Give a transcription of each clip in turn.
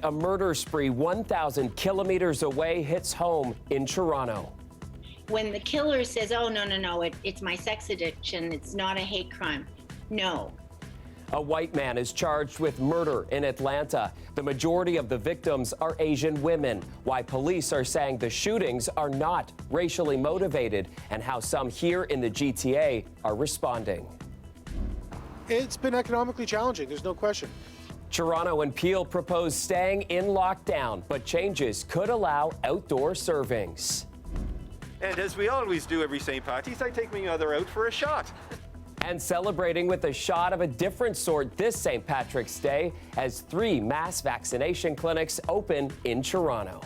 A murder spree 1,000 kilometers away hits home in Toronto. When the killer says, oh, no, it's my sex addiction, it's not a hate crime. No. A white man is charged with murder in Atlanta. The majority of the victims are Asian women. Why police are saying the shootings are not racially motivated, and how some here in the GTA are responding. It's been economically challenging, there's no question. Toronto and Peel propose staying in lockdown, but changes could allow outdoor servings. And as we always do every St. Patty's, I take my mother out for a shot. And celebrating with a shot of a different sort this St. Patrick's Day as 3 mass vaccination clinics open in Toronto.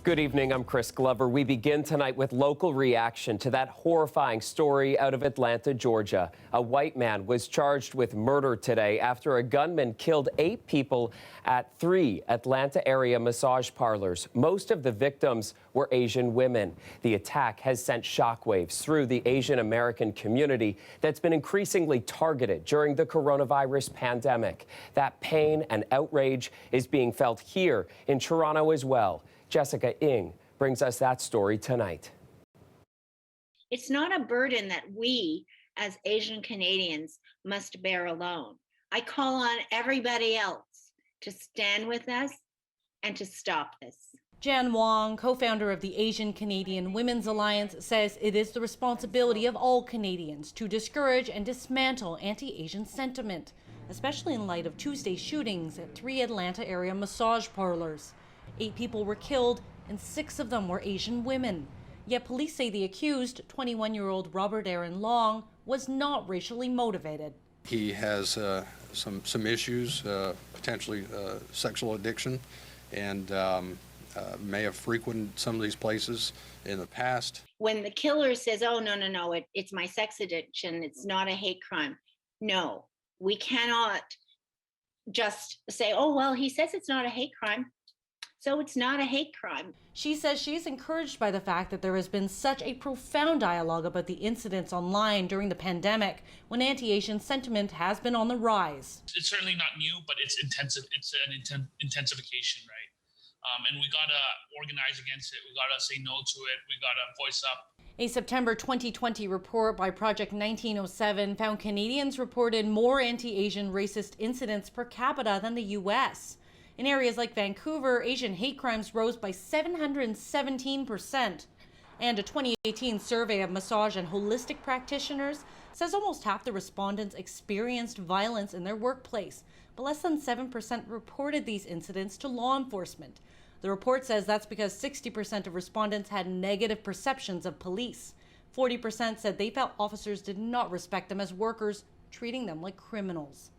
Good evening, I'm Chris Glover. We begin tonight with local reaction to that horrifying story out of Atlanta, Georgia. A white man was charged with murder today after a gunman killed 8 people at 3 Atlanta area massage parlors. Most of the victims were Asian women. The attack has sent shockwaves through the Asian American community that's been increasingly targeted during the coronavirus pandemic. That pain and outrage is being felt here in Toronto as well. Jessica Ng brings us that story tonight. It's not a burden that we as Asian Canadians must bear alone. I call on everybody else to stand with us and to stop this. Jan Wong, co-founder of the Asian Canadian Women's Alliance, says it is the responsibility of all Canadians to discourage and dismantle anti-Asian sentiment, especially in light of Tuesday's shootings at 3 Atlanta area massage parlors. 8 people were killed, and 6 of them were Asian women. Yet police say the accused, 21-year-old Robert Aaron Long, was not racially motivated. He has some issues, potentially sexual addiction, and may have frequented some of these places in the past. When the killer says, oh, no, it's my sex addiction, it's not a hate crime. No, we cannot just say, oh, well, he says it's not a hate crime, so it's not a hate crime. She says she's encouraged by the fact that there has been such a profound dialogue about the incidents online during the pandemic, when anti-Asian sentiment has been on the rise. It's certainly not new, but it's intensive. It's an intensification, right? And we gotta organize against it. We gotta say no to it. We gotta voice up. A September 2020 report by Project 1907 found Canadians reported more anti-Asian racist incidents per capita than the U.S. In areas like Vancouver, Asian hate crimes rose by 717%. And a 2018 survey of massage and holistic practitioners says almost half the respondents experienced violence in their workplace, but less than 7% reported these incidents to law enforcement. The report says that's because 60% of respondents had negative perceptions of police. 40% said they felt officers did not respect them as workers, treating them like criminals.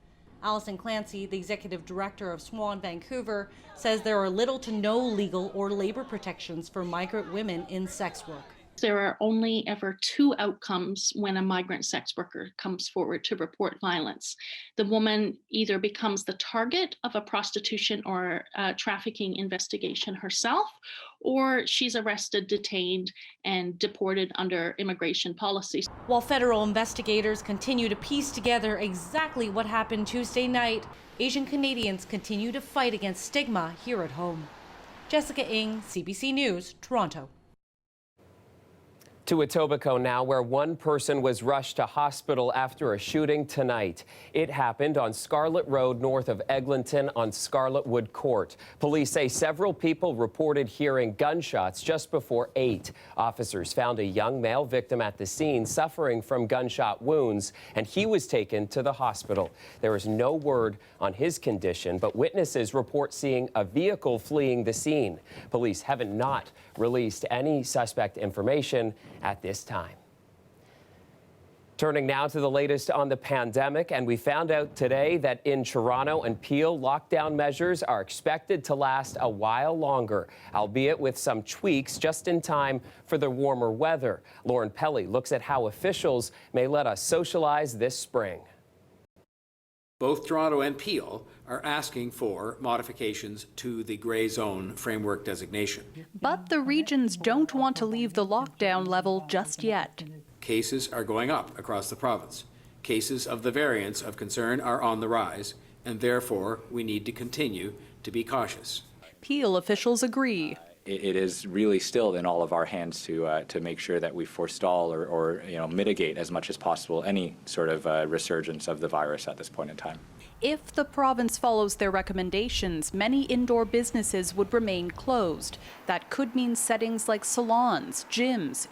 Alison Clancy, the executive director of Swan Vancouver, says there are little to no legal or labor protections for migrant women in sex work. There are only ever 2 outcomes when a migrant sex worker comes forward to report violence. The woman either becomes the target of a prostitution or trafficking investigation herself, or she's arrested, detained, and deported under immigration policies. While federal investigators continue to piece together exactly what happened Tuesday night, Asian Canadians continue to fight against stigma here at home. Jessica Ng, CBC News, Toronto. To Etobicoke now, where one person was rushed to hospital after a shooting tonight. It happened on Scarlett Road north of Eglinton on Scarlett Wood Court. Police say several people reported hearing gunshots just before 8. Officers found a young male victim at the scene suffering from gunshot wounds, and he was taken to the hospital. There is no word on his condition, but witnesses report seeing a vehicle fleeing the scene. Police haven't not released any suspect information at this time. Turning now to the latest on the pandemic, and we found out today that in Toronto and Peel, lockdown measures are expected to last a while longer, albeit with some tweaks just in time for the warmer weather. Lauren Pelly looks at how officials may let us socialize this spring. Both Toronto and Peel are asking for modifications to the gray zone framework designation. But the regions don't want to leave the lockdown level just yet. Cases are going up across the province. Cases of the variants of concern are on the rise, and therefore we need to continue to be cautious. Peel officials agree. It is really still in all of our hands to make sure that we forestall or mitigate as much as possible any sort of resurgence of the virus at this point in time. If the province follows their recommendations, many indoor businesses would remain closed. That could mean settings like salons, gyms,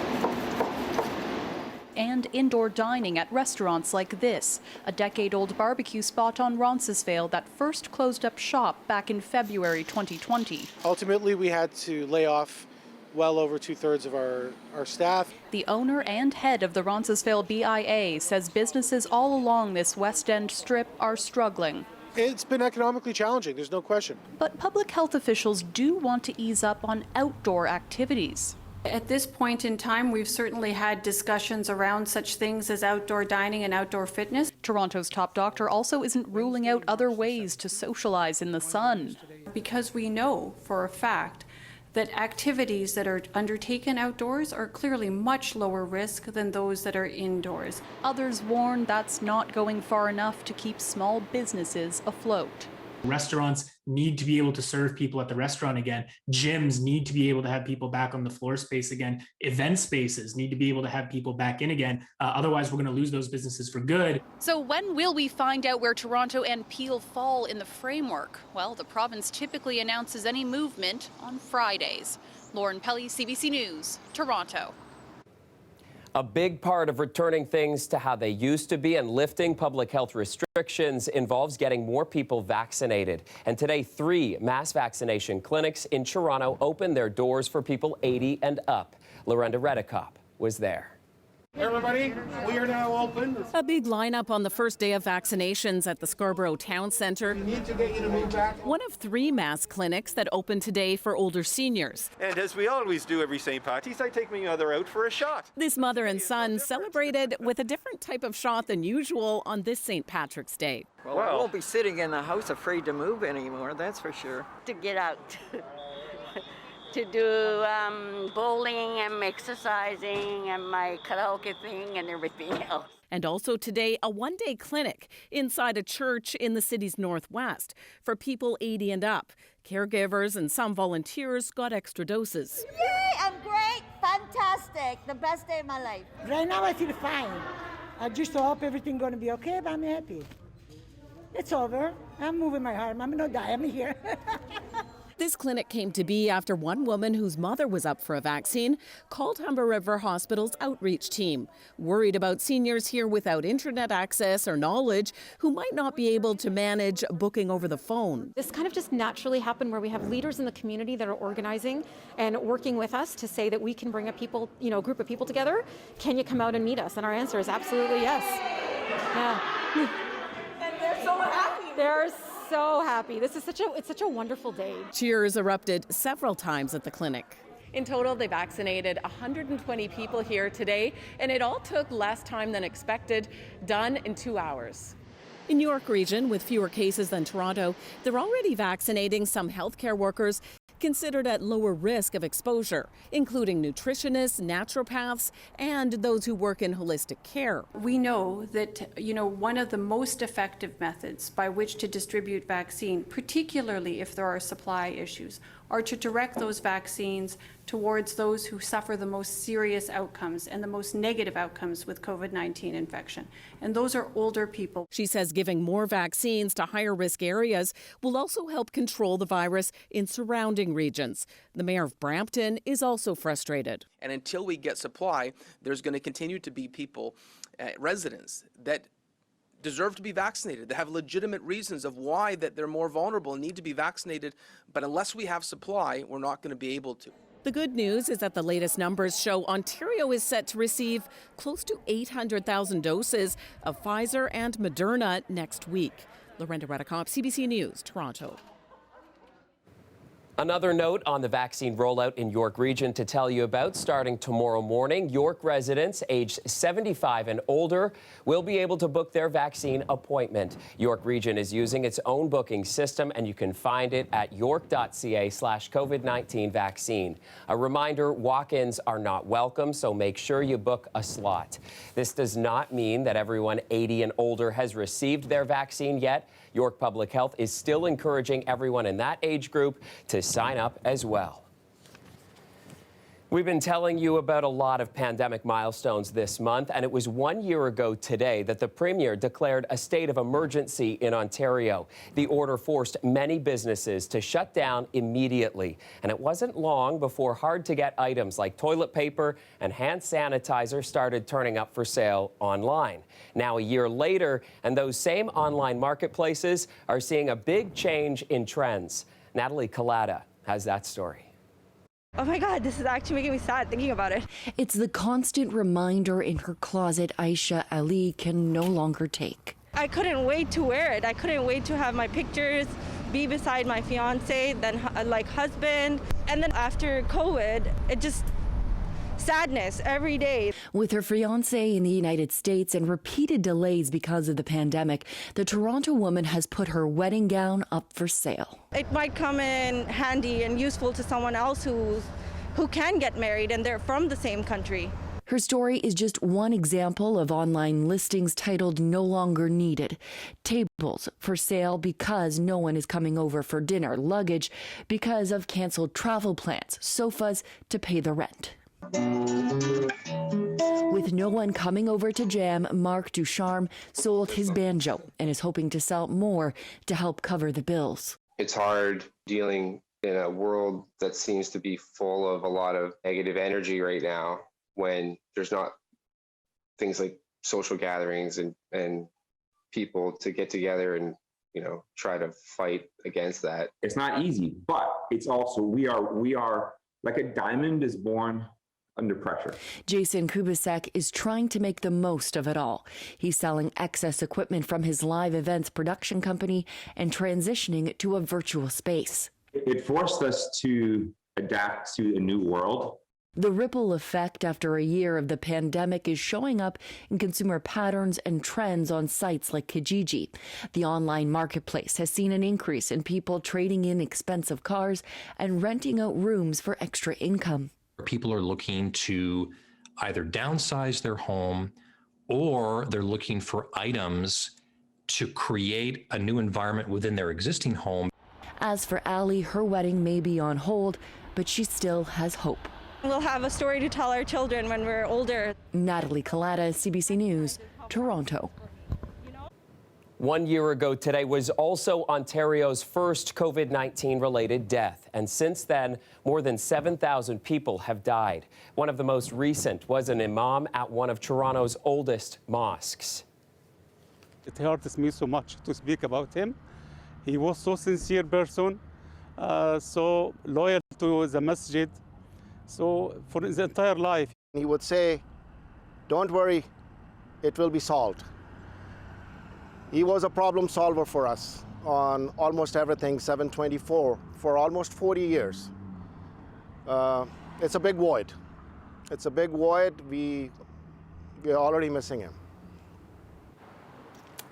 and indoor dining at restaurants like this, a decade-old barbecue spot on Roncesvalles that first closed up shop back in February 2020. Ultimately, we had to lay off well over 2/3 of our staff. The owner and head of the Roncesvalles BIA says businesses all along this West End strip are struggling. It's been economically challenging, there's no question. But public health officials do want to ease up on outdoor activities. At this point in time, we've certainly had discussions around such things as outdoor dining and outdoor fitness. Toronto's top doctor also isn't ruling out other ways to socialize in the sun. Because we know for a fact that activities that are undertaken outdoors are clearly much lower risk than those that are indoors. Others warn that's not going far enough to keep small businesses afloat. Restaurants need to be able to serve people at the restaurant again. Gyms need to be able to have people back on the floor space again. Event spaces need to be able to have people back in again. Otherwise, we're going to lose those businesses for good. So when will we find out where Toronto and Peel fall in the framework? Well, the province typically announces any movement on Fridays. Lauren Pelly, CBC News, Toronto. A big part of returning things to how they used to be and lifting public health restrictions involves getting more people vaccinated. And today, 3 mass vaccination clinics in Toronto opened their doors for people 80 and up. Lorenda Redekop was there. Everybody, we are now open. A big lineup on the first day of vaccinations at the Scarborough Town Centre. We need to get you to move back. One of 3 mass clinics that open today for older seniors. And as we always do every St. Patty's, I take my mother out for a shot. This mother and son celebrated with a different type of shot than usual on this St. Patrick's Day. Well, I won't be sitting in the house afraid to move anymore, that's for sure. To get out. To do bowling and exercising and my karaoke thing and everything else. And also today, a one-day clinic inside a church in the city's northwest for people 80 and up. Caregivers and some volunteers got extra doses. Yay, I'm great, fantastic, the best day of my life. Right now I feel fine. I just hope everything's going to be okay, but I'm happy. It's over. I'm moving my heart. I'm going to die. I'm here. This clinic came to be after one woman whose mother was up for a vaccine called Humber River Hospital's outreach team, worried about seniors here without internet access or knowledge who might not be able to manage booking over the phone. This kind of just naturally happened where we have leaders in the community that are organizing and working with us to say that we can bring a group of people together. Can you come out and meet us? And our answer is absolutely yes. Yeah. And they're so happy. They're so happy. It's such a wonderful day. Cheers erupted several times at the clinic. In total, they vaccinated 120 people here today, and it all took less time than expected, done in 2 hours. In York Region, with fewer cases than Toronto, they're already vaccinating some healthcare workers considered at lower risk of exposure, including nutritionists, naturopaths, and those who work in holistic care. We know that, one of the most effective methods by which to distribute vaccine, particularly if there are supply issues, are to direct those vaccines towards those who suffer the most serious outcomes and the most negative outcomes with COVID-19 infection. And those are older people. She says giving more vaccines to higher risk areas will also help control the virus in surrounding regions. The mayor of Brampton is also frustrated. And until we get supply, there's going to continue to be people, residents, that deserve to be vaccinated. They have legitimate reasons of why that they're more vulnerable and need to be vaccinated. But unless we have supply, we're not going to be able to. The good news is that the latest numbers show Ontario is set to receive close to 800,000 doses of Pfizer and Moderna next week. Lorenda Redekop, CBC News, Toronto. Another note on the vaccine rollout in York Region to tell you about. Starting tomorrow morning, York residents aged 75 and older will be able to book their vaccine appointment. York Region is using its own booking system, and you can find it at york.ca/COVID-19 vaccine. A reminder, walk-ins are not welcome, so make sure you book a slot. This does not mean that everyone 80 and older has received their vaccine yet. York Public Health is still encouraging everyone in that age group to sign up as well. We've been telling you about a lot of pandemic milestones this month, and it was 1 year ago today that the Premier declared a state of emergency in Ontario. The order forced many businesses to shut down immediately, and it wasn't long before hard-to-get items like toilet paper and hand sanitizer started turning up for sale online. Now, a year later, and those same online marketplaces are seeing a big change in trends. Natalie Collada has that story. Oh my God, this is actually making me sad thinking about it. It's the constant reminder in her closet Aisha Ali can no longer take. I couldn't wait to wear it. I couldn't wait to have my pictures be beside my fiance, then like husband. And then after COVID, it just sadness every day. With her fiancé in the United States and repeated delays because of the pandemic, the Toronto woman has put her wedding gown up for sale. It might come in handy and useful to someone else who can get married and they're from the same country. Her story is just one example of online listings titled No Longer Needed. Tables for sale because no one is coming over for dinner, luggage because of canceled travel plans, sofas to pay the rent. With no one coming over to jam, Mark Ducharme sold his banjo and is hoping to sell more to help cover the bills. It's hard dealing in a world that seems to be full of a lot of negative energy right now when there's not things like social gatherings and people to get together and, you know, try to fight against that. It's not easy, but it's also, we are like a diamond is born under pressure. Jason Kubasek is trying to make the most of it all. He's selling excess equipment from his live events production company and transitioning it to a virtual space. It forced us to adapt to a new world. The ripple effect after a year of the pandemic is showing up in consumer patterns and trends on sites like Kijiji. The online marketplace has seen an increase in people trading in expensive cars and renting out rooms for extra income. People are looking to either downsize their home or they're looking for items to create a new environment within their existing home. As for Ali, her wedding may be on hold, but she still has hope. We'll have a story to tell our children when we're older. Natalie Collada, CBC News, Toronto. 1 year ago today was also Ontario's first COVID-19 related death. And since then, more than 7,000 people have died. One of the most recent was an imam at one of Toronto's oldest mosques. It hurts me so much to speak about him. He was so sincere person, so loyal to the masjid. So for his entire life. He would say, don't worry, it will be solved. He was a problem solver for us on almost everything, 724, for almost 40 years. It's a big void. It's a big void. We're already missing him.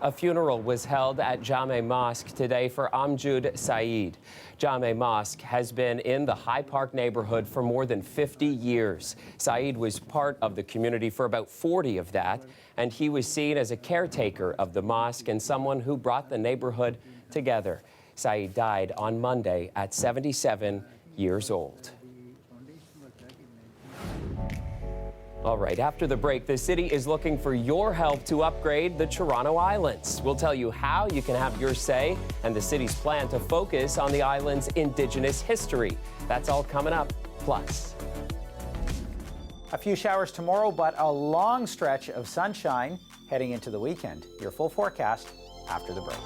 A funeral was held at Jame Mosque today for Amjud Saeed. Jame Mosque has been in the High Park neighborhood for more than 50 years. Saeed was part of the community for about 40 of that, and he was seen as a caretaker of the mosque and someone who brought the neighborhood together. Saeed died on Monday at 77 years old. All right, after the break, the city is looking for your help to upgrade the Toronto Islands. We'll tell you how you can have your say and the city's plan to focus on the island's Indigenous history. That's all coming up. Plus, a few showers tomorrow, but a long stretch of sunshine heading into the weekend. Your full forecast after the break.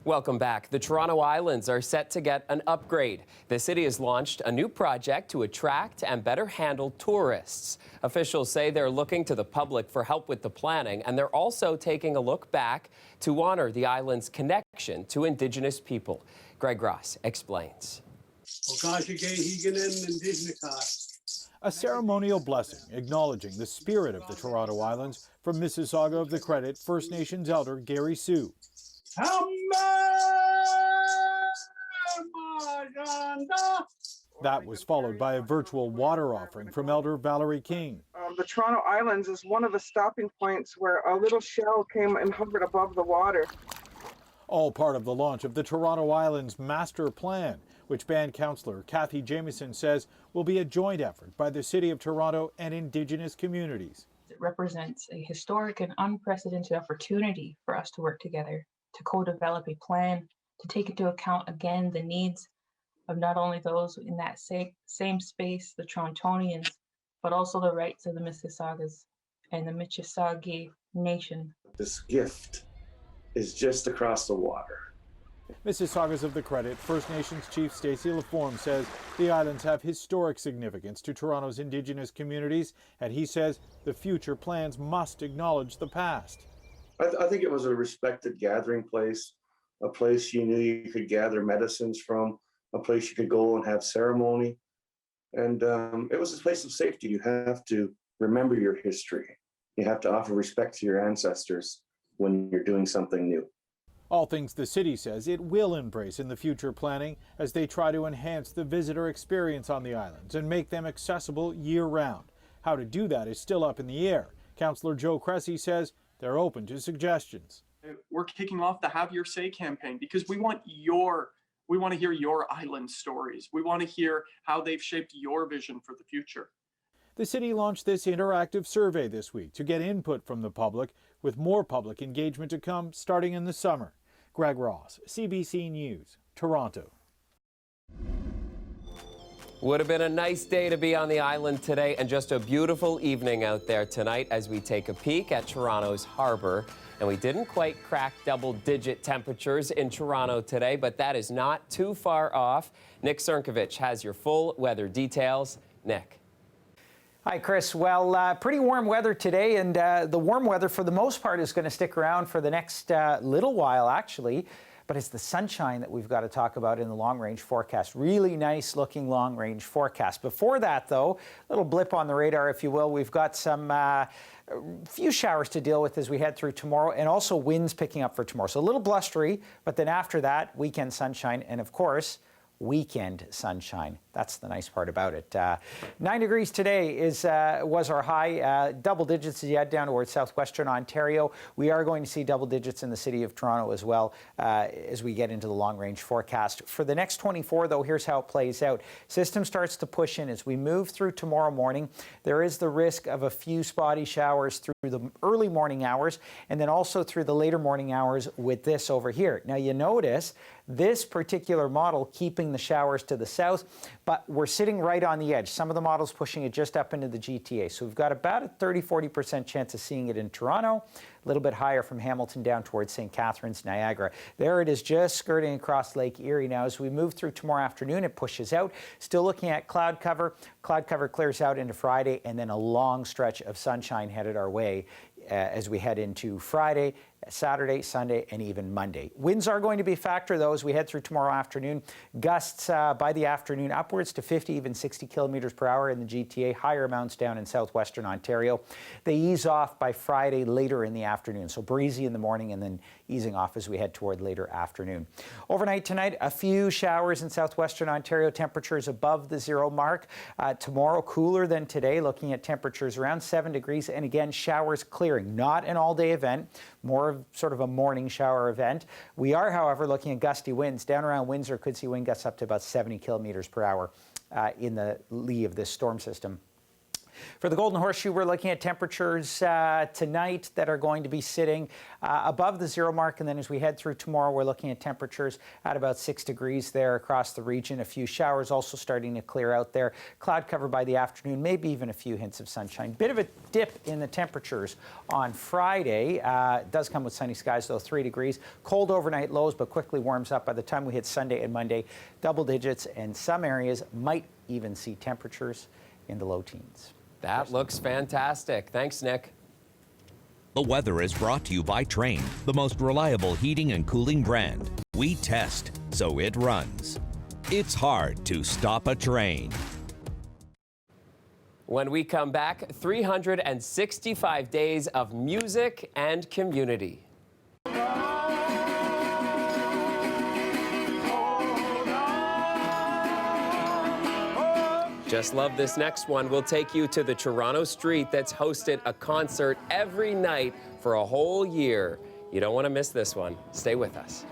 Welcome back. The Toronto Islands are set to get an upgrade. The city has launched a new project to attract and better handle tourists. Officials say they're looking to the public for help with the planning, and they're also taking a look back to honor the island's connection to Indigenous people. Greg Ross explains. A ceremonial blessing acknowledging the spirit of the Toronto Islands from Mississauga of the Credit First Nations elder Gary Sue. That was followed by a virtual water offering from Elder Valerie King. The Toronto Islands is one of the stopping points where a little shell came and hovered above the water. All part of the launch of the Toronto Islands Master Plan, which band councillor Kathy Jamieson says will be a joint effort by the City of Toronto and Indigenous communities. It represents a historic and unprecedented opportunity for us to work together, to co-develop a plan, to take into account again the needs of not only those in that same space, the Torontonians, but also the rights of the Mississaugas and the Mississauga Nation. This gift is just across the water. Mississaugas of the Credit First Nations Chief Stacey Laforme says the islands have historic significance to Toronto's Indigenous communities, and he says the future plans must acknowledge the past. I think it was a respected gathering place, a place you knew you could gather medicines from, a place you could go and have ceremony. And it was a place of safety. You have to remember your history. You have to offer respect to your ancestors when you're doing something new. All things the city says it will embrace in the future planning as they try to enhance the visitor experience on the islands and make them accessible year-round. How to do that is still up in the air. Councillor Joe Cressy says they're open to suggestions. We're kicking off the Have Your Say campaign because we want to hear your island stories. We want to hear how they've shaped your vision for the future. The city launched this interactive survey this week to get input from the public, with more public engagement to come starting in the summer. Greg Ross, CBC News, Toronto. Would have been a nice day to be on the island today, and just a beautiful evening out there tonight as we take a peek at Toronto's harbor. And we didn't quite crack double-digit temperatures in Toronto today, but that is not too far off. Nick Cernkovich has your full weather details. Nick. Hi, Chris. Well, pretty warm weather today, and the warm weather for the most part is going to stick around for the next little while, actually. But it's the sunshine that we've got to talk about in the long-range forecast. Really nice-looking long-range forecast. Before that, though, a little blip on the radar, if you will. We've got some few showers to deal with as we head through tomorrow, and also winds picking up for tomorrow. So a little blustery, but then after that, weekend sunshine, and of course, weekend sunshine. That's the nice part about it. 9 degrees today was our high. Double digits as you head down towards southwestern Ontario. We are going to see double digits in the city of Toronto as well as we get into the long-range forecast. For the next 24, though, here's how it plays out. System starts to push in as we move through tomorrow morning. There is the risk of a few spotty showers through the early morning hours and then also through the later morning hours with this over here. Now, you notice this particular model keeping the showers to the south, but we're sitting right on the edge. Some of the models pushing it just up into the GTA. So we've got about a 30-40% chance of seeing it in Toronto, a little bit higher from Hamilton down towards St. Catharines, Niagara. There it is, just skirting across Lake Erie. Now, as we move through tomorrow afternoon, it pushes out. Still looking at cloud cover. Cloud cover clears out into Friday, and then a long stretch of sunshine headed our way as we head into Friday, Saturday, Sunday, and even Monday. Winds are going to be a factor, though, as we head through tomorrow afternoon. Gusts by the afternoon upwards to 50, even 60 kilometers per hour in the GTA. Higher amounts down in southwestern Ontario. They ease off by Friday later in the afternoon. So breezy in the morning and then easing off as we head toward later afternoon. Overnight tonight, a few showers in southwestern Ontario. Temperatures above the 0 mark. Tomorrow, cooler than today, looking at temperatures around 7 degrees. And again, showers clearing. Not an all-day event, more of sort of a morning shower event. We are, however, looking at gusty winds. Down around Windsor, could see wind gusts up to about 70 kilometers per hour in the lee of this storm system. For the Golden Horseshoe, we're looking at temperatures tonight that are going to be sitting above the 0 mark. And then as we head through tomorrow, we're looking at temperatures at about 6 degrees there across the region. A few showers also starting to clear out there. Cloud cover by the afternoon, maybe even a few hints of sunshine. Bit of a dip in the temperatures on Friday. It does come with sunny skies, though, 3 degrees. Cold overnight lows, but quickly warms up by the time we hit Sunday and Monday. Double digits, and some areas might even see temperatures in the low teens. That looks fantastic. Thanks, Nick. The weather is brought to you by Trane, the most reliable heating and cooling brand. We test, so it runs. It's hard to stop a train. When we come back, 365 days of music and community. Just love this next one. We'll take you to the Toronto street that's hosted a concert every night for a whole year. You don't want to miss this one. Stay with us.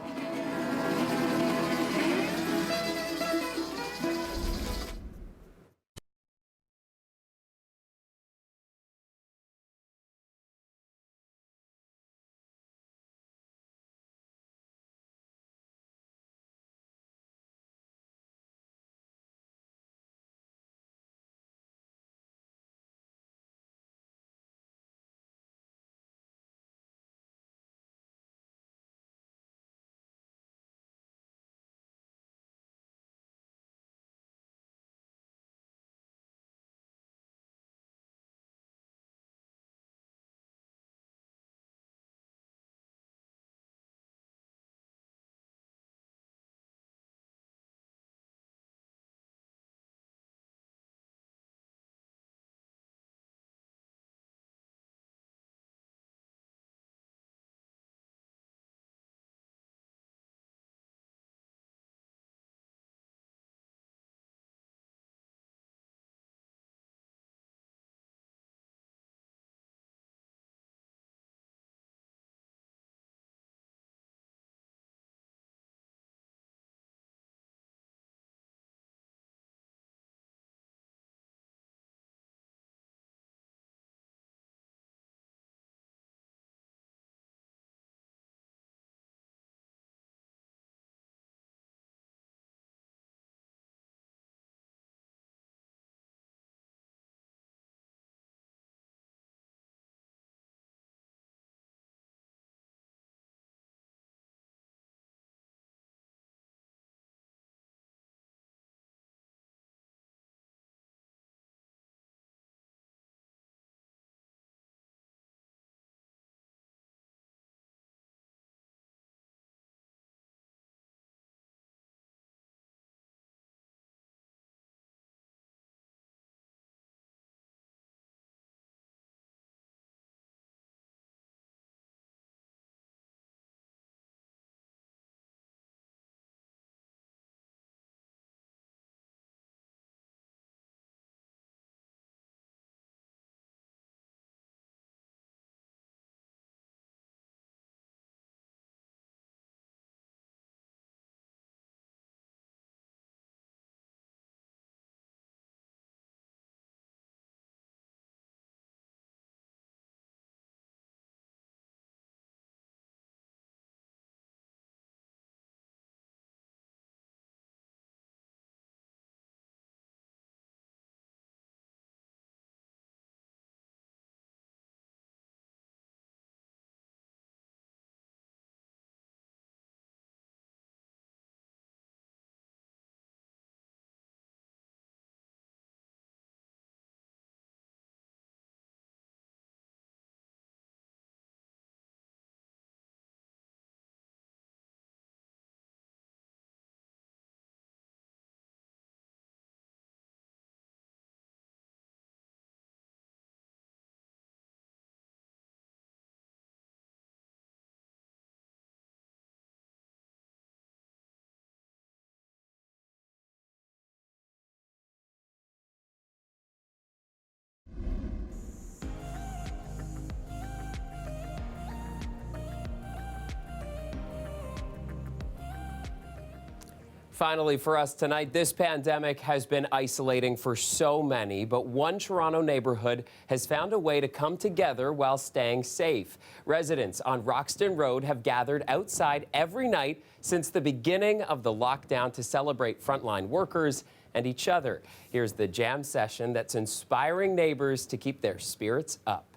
Finally, for us tonight, this pandemic has been isolating for so many, but one Toronto neighborhood has found a way to come together while staying safe. Residents on Roxton Road have gathered outside every night since the beginning of the lockdown to celebrate frontline workers and each other. Here's the jam session that's inspiring neighbors to keep their spirits up.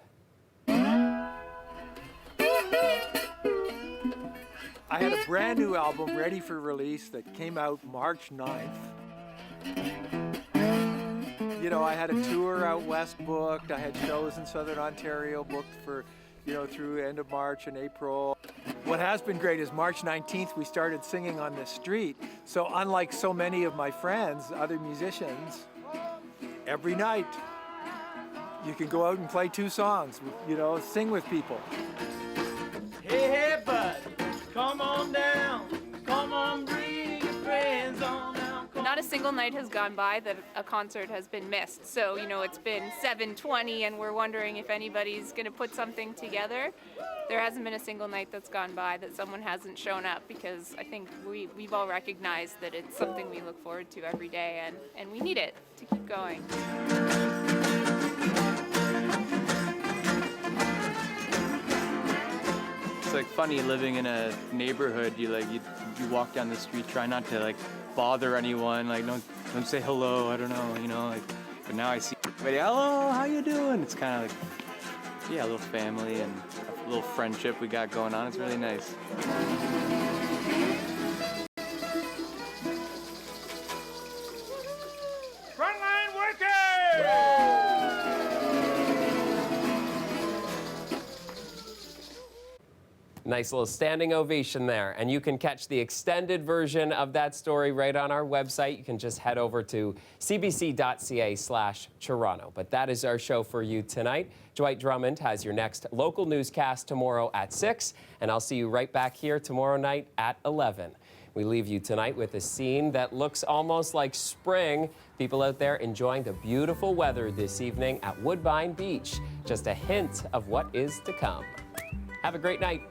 I had a brand new album ready for release that came out March 9th. You know, I had a tour out west booked. I had shows in Southern Ontario booked for, through end of March and April. What has been great is March 19th, we started singing on the street. So unlike so many of my friends, other musicians, every night you can go out and play 2 songs, sing with people. Hey, hey, bud. Come on down, come on, bring your friends on down. Not a single night has gone by that a concert has been missed. So, it's been 7:20 and we're wondering if anybody's going to put something together. There hasn't been a single night that's gone by that someone hasn't shown up, because I think we've all recognized that it's something we look forward to every day, and we need it to keep going. It's like funny living in a neighborhood. You walk down the street, try not to bother anyone. Don't say hello. I don't know. But now I see everybody. Hello, how you doing? It's kind of a little family and a little friendship we got going on. It's really nice. Frontline workers! Nice little standing ovation there. And you can catch the extended version of that story right on our website. You can just head over to cbc.ca/Toronto. But that is our show for you tonight. Dwight Drummond has your next local newscast tomorrow at 6, and I'll see you right back here tomorrow night at 11. We leave you tonight with a scene that looks almost like spring. People out there enjoying the beautiful weather this evening at Woodbine Beach. Just a hint of what is to come. Have a great night.